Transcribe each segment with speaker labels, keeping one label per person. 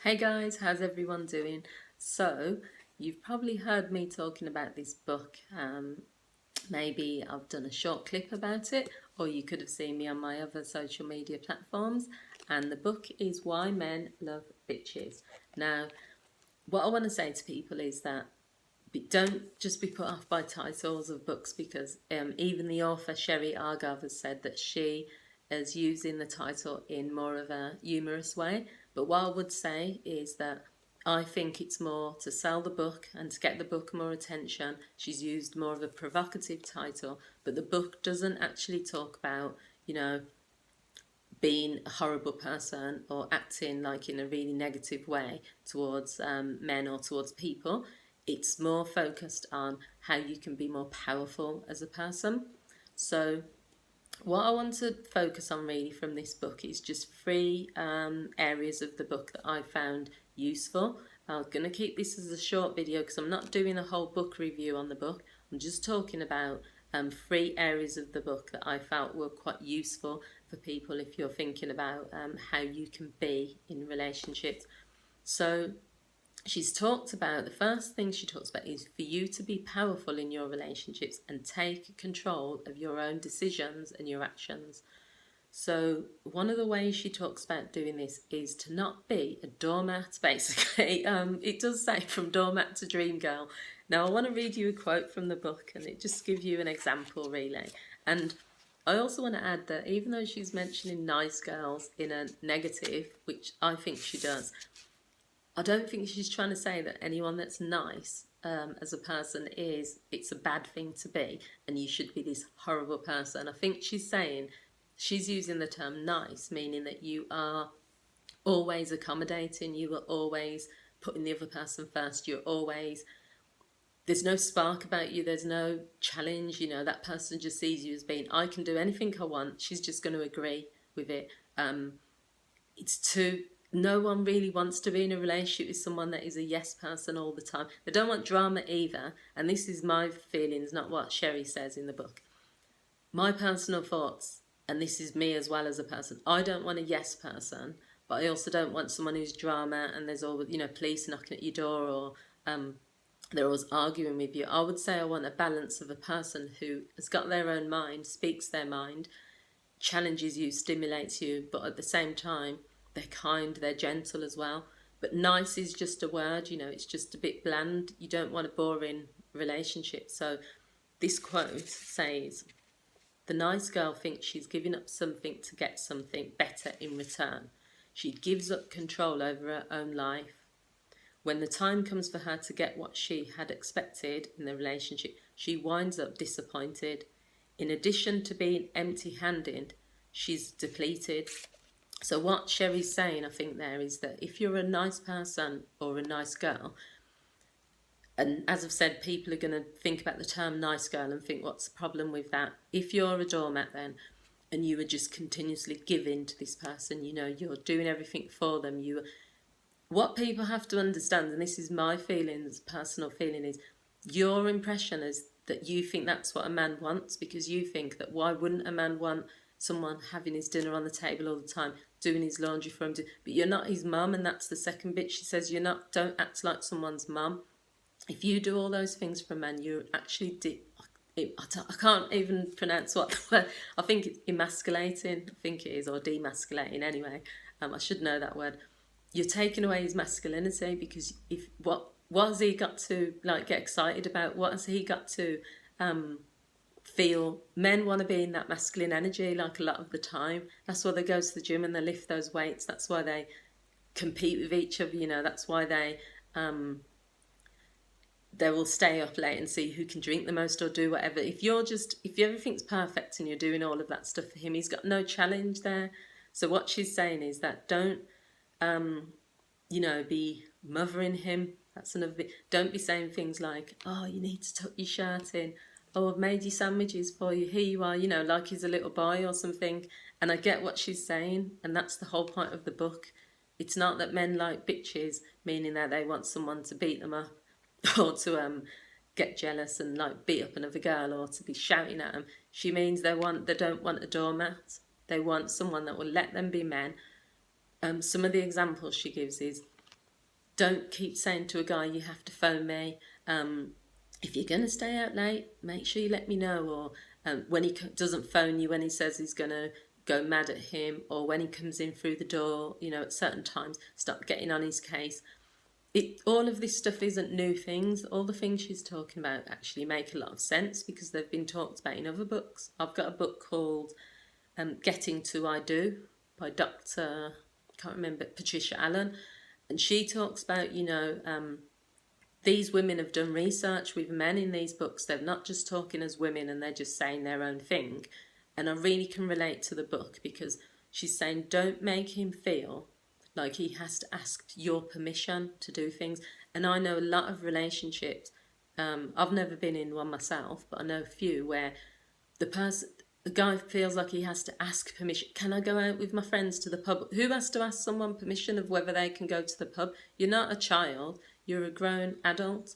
Speaker 1: Hey guys, how's everyone doing? So, you've probably heard me talking about this book. Maybe I've done a short clip about it, or you could have seen me on my other social media platforms. And the book is Why Men Love Bitches. Now, what I want to say to people is that don't just be put off by titles of books because even the author Sherry Argov has said that she is using the title in more of a humorous way. But what I would say is that I think it's more to sell the book and to get the book more attention. She's used more of a provocative title, but the book doesn't actually talk about, being a horrible person or acting like in a really negative way towards men or towards people. It's more focused on how you can be more powerful as a person. So what I want to focus on really from this book is just three areas of the book that I found useful. I'm going to keep this as a short video because I'm not doing a whole book review on the book. I'm just talking about three areas of the book that I felt were quite useful for people if you're thinking about how you can be in relationships. So she's talked about, the first thing she talks about is for you to be powerful in your relationships and take control of your own decisions and your actions. So one of the ways she talks about doing this is to not be a doormat, basically. It does say from doormat to dream girl. Now I want to read you a quote from the book and it just gives you an example really. And I also want to add that even though she's mentioning nice girls in a negative, which I think she does, I don't think she's trying to say that anyone that's nice as a person it's a bad thing to be and you should be this horrible person. I think she's using the term nice, meaning that you are always accommodating, you are always putting the other person first, there's no spark about you, there's no challenge, that person just sees you as being, I can do anything I want, she's just going to agree with it. No one really wants to be in a relationship with someone that is a yes person all the time. They don't want drama either, and this is my feelings, not what Sherry says in the book. My personal thoughts, and this is me as well as a person, I don't want a yes person, but I also don't want someone who's drama and there's always, police knocking at your door or they're always arguing with you. I would say I want a balance of a person who has got their own mind, speaks their mind, challenges you, stimulates you, but at the same time, they're kind, they're gentle as well. But nice is just a word, it's just a bit bland. You don't want a boring relationship. So this quote says, the nice girl thinks she's giving up something to get something better in return. She gives up control over her own life. When the time comes for her to get what she had expected in the relationship, she winds up disappointed. In addition to being empty-handed, she's depleted. So what Sherry's saying, I think, there is that if you're a nice person or a nice girl, and as I've said, people are going to think about the term nice girl and think, what's the problem with that? If you're a doormat then, and you are just continuously giving to this person, you're doing everything for them. What people have to understand, and this is my feelings, personal feeling, is your impression is that you think that's what a man wants because you think that why wouldn't a man want someone having his dinner on the table all the time, doing his laundry for him, but you're not his mum, and that's the second bit. She says don't act like someone's mum. If you do all those things for a man, you actually I can't even pronounce what the word. I think it's emasculating. I think it is, or demasculating. Anyway, I should know that word. You're taking away his masculinity because what has he got to get excited about? What has he got to feel? Men want to be in that masculine energy a lot of the time. That's why they go to the gym and they lift those weights. That's why they compete with each other. That's why they will stay up late and see who can drink the most or do whatever. If everything's perfect and you're doing all of that stuff for him, he's got no challenge there. So what she's saying is that don't be mothering him. That's another bit. Don't be saying things like, oh, you need to tuck your shirt in. Oh, I've made you sandwiches for you. Here you are, like he's a little boy or something. And I get what she's saying. And that's the whole point of the book. It's not that men like bitches, meaning that they want someone to beat them up or to get jealous and beat up another girl or to be shouting at them. She means they don't want a doormat. They want someone that will let them be men. Some of the examples she gives is Don't keep saying to a guy, you have to phone me. If you're going to stay out late, make sure you let me know. Or when he doesn't phone you, when he says he's going to go mad at him, or when he comes in through the door, at certain times, stop getting on his case. All of this stuff isn't new things. All the things she's talking about actually make a lot of sense because they've been talked about in other books. I've got a book called Getting to I Do by Dr. I can't remember, Patricia Allen, and she talks about, these women have done research with men in these books. They're not just talking as women and they're just saying their own thing. And I really can relate to the book because she's saying don't make him feel like he has to ask your permission to do things. And I know a lot of relationships, I've never been in one myself, but I know a few where the guy feels like he has to ask permission. Can I go out with my friends to the pub? Who has to ask someone permission of whether they can go to the pub? You're not a child, you're a grown adult.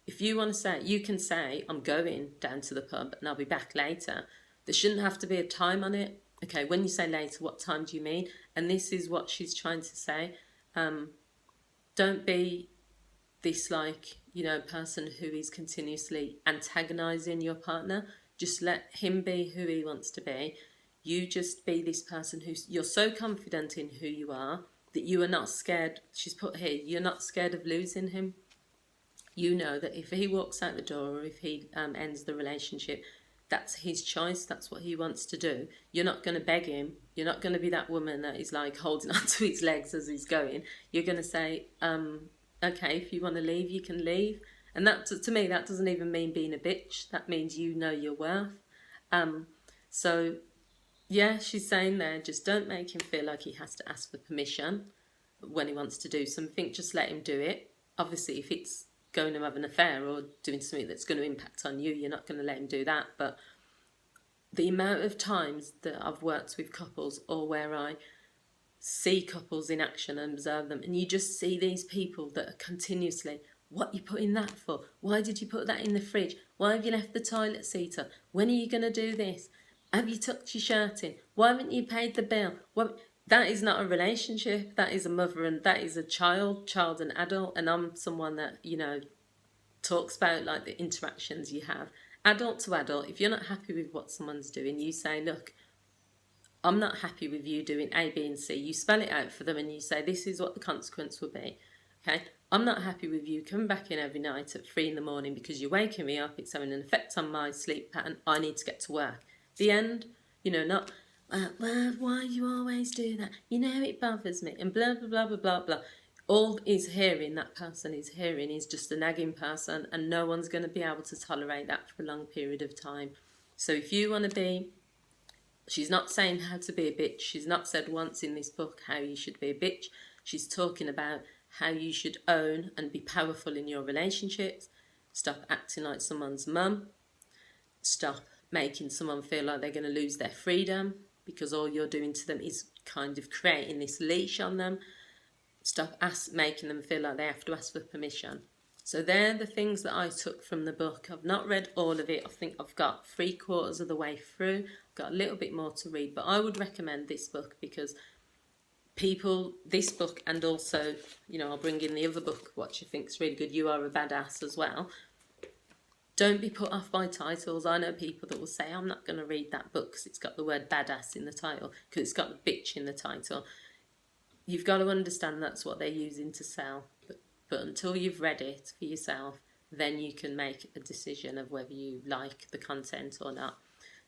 Speaker 1: If you want to say, you can say, I'm going down to the pub and I'll be back later. There shouldn't have to be a time on it. Okay, when you say later, what time do you mean? And this is what she's trying to say. Don't be this person who is continuously antagonising your partner. Just let him be who he wants to be. You just be this person you're so confident in who you are that you are not scared. She's put here, you're not scared of losing him. You know that if he walks out the door or if he ends the relationship, that's his choice. That's what he wants to do. You're not going to beg him. You're not going to be that woman that is like holding onto his legs as he's going. You're going to say, okay, if you want to leave, you can leave. And that, to me, that doesn't even mean being a bitch. That means you know your worth. So, yeah, she's saying there, just don't make him feel like he has to ask for permission when he wants to do something. Just let him do it. Obviously, if it's going to have an affair or doing something that's going to impact on you, you're not going to let him do that. But the amount of times that I've worked with couples or where I see couples in action and observe them, and you just see these people that are continuously, what are you putting that for? Why did you put that in the fridge? Why have you left the toilet seat up? When are you going to do this? Have you tucked your shirt in? Why haven't you paid the bill? That is not a relationship. That is a mother and that is a child and adult. And I'm someone that, talks about like the interactions you have. Adult to adult, if you're not happy with what someone's doing, you say, look, I'm not happy with you doing A, B and C. You spell it out for them and you say, this is what the consequence will be. Okay, I'm not happy with you coming back in every night at 3 a.m. because you're waking me up. It's having an effect on my sleep pattern. I need to get to work. The end, not, well, why you always do that? It bothers me and blah, blah, blah, blah, blah, blah. All that person is hearing is just a nagging person, and no one's going to be able to tolerate that for a long period of time. So if you want to be, she's not saying how to be a bitch. She's not said once in this book how you should be a bitch. She's talking about how you should own and be powerful in your relationships. Stop acting like someone's mum. Stop making someone feel like they're going to lose their freedom because all you're doing to them is kind of creating this leash on them. Stop making them feel like they have to ask for permission. So they're the things that I took from the book. I've not read all of it. I think I've got 3/4 of the way through. I've got a little bit more to read, but I would recommend this book because this book, and also, I'll bring in the other book, what she thinks really good, You Are a Badass as well. Don't be put off by titles. I know people that will say, I'm not going to read that book because it's got the word badass in the title, because it's got the bitch in the title. You've got to understand that's what they're using to sell. But until you've read it for yourself, then you can make a decision of whether you like the content or not.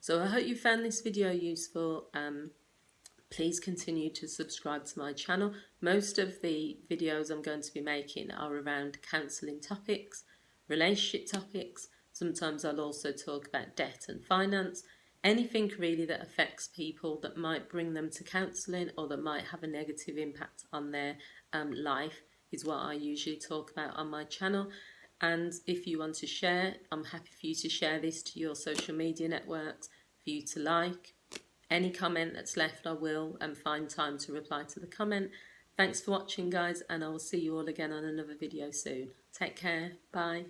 Speaker 1: So I hope you found this video useful. Please continue to subscribe to my channel. Most of the videos I'm going to be making are around counselling topics, relationship topics. Sometimes I'll also talk about debt and finance. Anything really that affects people that might bring them to counselling or that might have a negative impact on their life is what I usually talk about on my channel. And if you want to share, I'm happy for you to share this to your social media networks, for you to like. Any comment that's left, I will find time to reply to the comment. Thanks for watching, guys, and I will see you all again on another video soon. Take care. Bye.